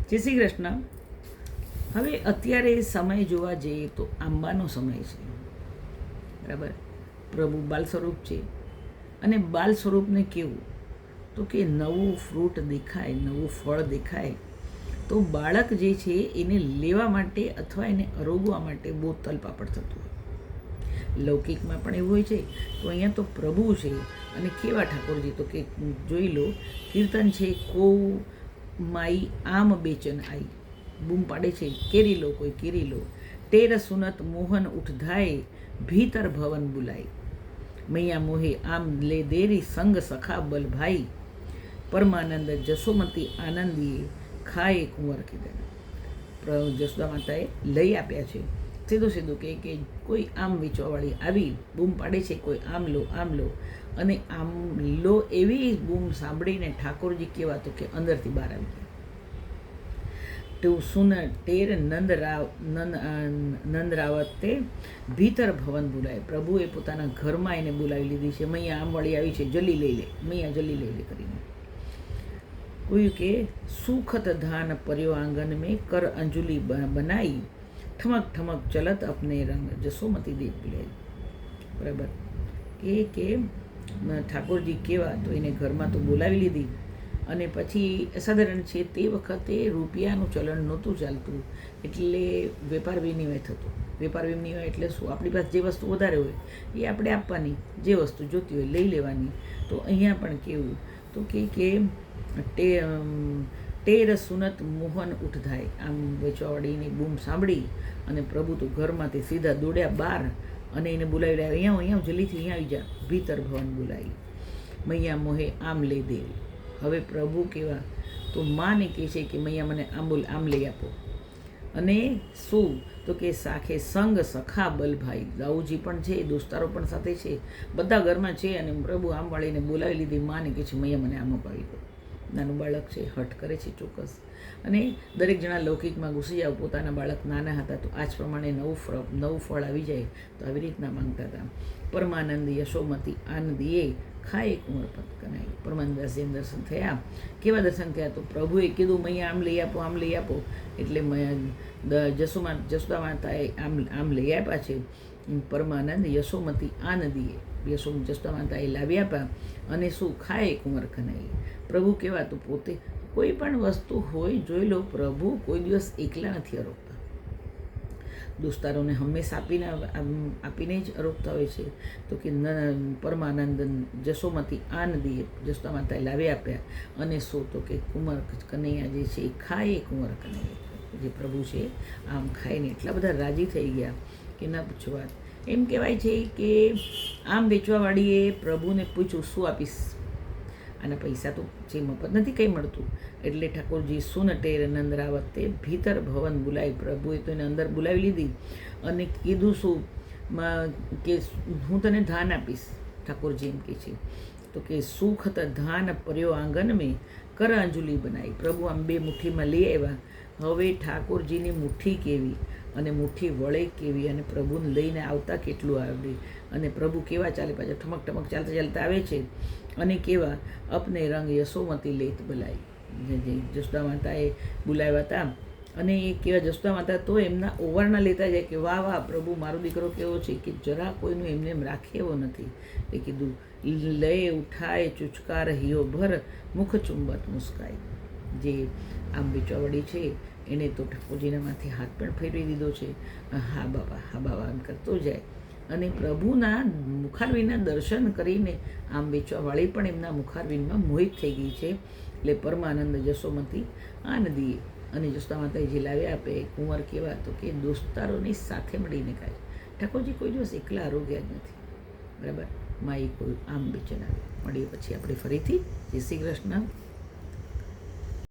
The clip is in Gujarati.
જય શ્રી કૃષ્ણ. હવે અત્યારે સમય જોવા જઈએ તો આંબાનો સમય છે, બરાબર. પ્રભુ બાલ સ્વરૂપ છે અને બાલ સ્વરૂપને કેવું તો કે નવું ફ્રૂટ દેખાય, નવું ફળ દેખાય તો બાળક જે છે એને લેવા માટે અથવા એને અરોગવા માટે બહુ તલપાપડ થતું હોય. લૌકિકમાં પણ એવું હોય છે. તો અહીંયા તો પ્રભુ છે અને કેવા ઠાકોરજી, તો કે જોઈ લો, કીર્તન છે, કો માઈ આમ બેચન આઈ, બૂમ પાડે છે, કેરી લો, કોઈ કેરી લો. તેર સુનત મોહન ઉઠધાય, ભીતર ભવન બુલાય, મૈયા મોહે આમ લે દેરી, સંગ સખા બલ ભાઈ, પરમાનંદ જસોમતી આનંદીએ, ખાએ કુંવર કીધે. જસોદા માતાએ લઈ આપ્યા છે. સીધું સીધું કે કોઈ આમ વેચવાવાળી આવી બૂમ પાડે છે, કોઈ આમ લો, આમ લો. અને આમ લો એવી બૂમ સાંભળીને ઠાકોરજી કેવા તો કે અંદરથી બહાર આવી ગયા. તો સુન ટેર નંદ રાવતે ભીતર ભવન બોલાય. પ્રભુએ પોતાના ઘરમાં એને બોલાવી લીધી છે. મૈયા આમવાળી આવી છે, જલ્દી લઈ લે, મૈયા જલ્દી લઈ લે કરીને. કોઈ કે સુખત ધાન पर्यो आंगन में, कर अंजुली बनाई, ठमक ठमक चलत अपने रंग, जसोमती देख बुलाઈ. બરાબર. કે ઠાકોરજી કેવા તો એને ઘરમાં તો બોલાવી લીધી. અને પછી સાધારણ છે તે વખતે રૂપિયાનું ચલણ નહોતું ચાલતું, એટલે વેપાર વિનિમય થતો. વેપાર વિનિમય એટલે શું? આપણી પાસે જે વસ્તુ વધારે હોય એ આપણે આપવાની, જે વસ્તુ જોતી હોય લઈ લેવાની. તો અહીંયા પણ કેવું તો કે ટેર સુનત મોહન ઉઠધાય, આમ વેચવાવાળીની બૂમ સાંભળી અને પ્રભુ તો ઘરમાંથી સીધા દોડ્યા બહાર અને એને બોલાવી રહ્યા, અહીંયા જલ્દીથી અહીંયા આવી જા, ભીતર ભવન બોલાવી, મૈયા મોહે આમ લઈ દે. હવે પ્રભુ કેવા તો માને કહે છે કે મૈયા મને આમ લઈ આપો. અને શું તો કે સાખે સંગ સખા બલભાઈ, દાઉજી પણ છે, દોસ્તારો પણ સાથે છે, બધા ઘરમાં છે. અને પ્રભુ આમ વાળીને બોલાવી લીધી. માને કહે છે મૈયા મને આમ અપાવી દો. નાનું બાળક છે, હઠ કરે છે ચોક્કસ. અને દરેક જણા લૌકિકમાં ઘૂસી જાવ. પોતાના બાળક નાના હતા તો આ જ પ્રમાણે નવું ફળ આવી જાય તો આવી રીતના માંગતા હતા. પરમાનંદ યશોમતી આનંદીએ, ખાએ કુંવર પદ કનાઈ. પરમાનંદાસજી દર્શન થયા. કેવા દર્શન થયા? તો પ્રભુએ કીધું મૈયા આમ લઈ આપો, આમ લઈ આપો. એટલે જસોદા માતાએ આમ લઈ આપ્યા છે. પરમાનંદ યશોમતી આનંદીએ, જસોદા માતાએ લાવી આપ્યા. અને શું? ખાએ કુંવર કનાઈ. પ્રભુ કેવા તો પોતે કોઈ પણ વસ્તુ હોય, જોઈ લો, પ્રભુ કોઈ દિવસ એકલા નથી અરોગતા. દોસ્તારોને હંમેશા આપીને જ અરોગતા હોય છે. તો કે પરમાનંદ જસોમતી આનંદીએ, જસોદા માતાએ લાવી આપ્યા. અને શું તો કે કુંવર કનૈયા જે છે એ ખાએ કુંવર કનૈયા, જે પ્રભુ છે આમ ખાઈને એટલા બધા રાજી થઈ ગયા કે ન પૂછો વાત. એમ કહેવાય છે કે આમ વેચવાવાળીએ પ્રભુને પૂછ્યું શું આપીશ? આના પૈસા તો જે મફત નથી કંઈ મળતું. એટલે ઠાકોરજી સુન ટેર નંદ રાવતે ભીતર ભવન બોલાવી. પ્રભુએ તો એને અંદર બોલાવી લીધી અને કીધું શું કે હું તને ધાન આપીશ. ઠાકોરજી એમ કહે છે તો કે સુખત ધાન पर्यो आंगन में, कर अंजुली बनाई. પ્રભુ આમ બે મુઠ્ઠીમાં લઈ આવ્યા. હવે ઠાકોરજીની મુઠ્ઠી કેવી અને મુઠ્ઠી વળે કેવી, અને પ્રભુને લઈને આવતા કેટલું આવડે. અને પ્રભુ કેવા ચાલે, પાછા ઠમક ઠમક ચાલતા ચાલતા આવે છે. અને કેવા અપને રંગ યશોમતી લેત બોલાઈ. જસોદા માતાએ બોલાવ્યા હતા. અને એ કેવા જસોદા માતા તો એમના ઓવારણા લેતા જાય કે વાહ વાહ, પ્રભુ મારો દીકરો કેવો છે કે જરા કોઈનું એમને એમ રાખે એવો નથી. એ કીધું લય ઉઠાય ચુચકાર હિયો ભર, મુખ ચુંબત મુસ્કાય. જે આમ વેચવાવાળી છે એને તો ઠાકોરજીના માથે હાથ પણ ફેરવી દીધો છે. હા બાબા એમ કરતો જાય. અને પ્રભુના મુખારવિંદના દર્શન કરીને આમ વેચવાવાળી પણ એમના મુખારવિંદમાં મોહિત થઈ ગઈ છે. એટલે પરમાનંદ જસોમતી આનંદીએ, અને જસોદા માતાએ જે લાવ્યા આપે કુંવર કેવા તો કે દોસ્તારોની સાથે મળીને ખાય. ઠાકોરજી કોઈ દિવસ એકલા આરોગ્યા જ નથી, બરાબર. માઈ કોઈ આમ બેચન આવે. મળીએ પછી આપણે ફરીથી. જય શ્રી કૃષ્ણ.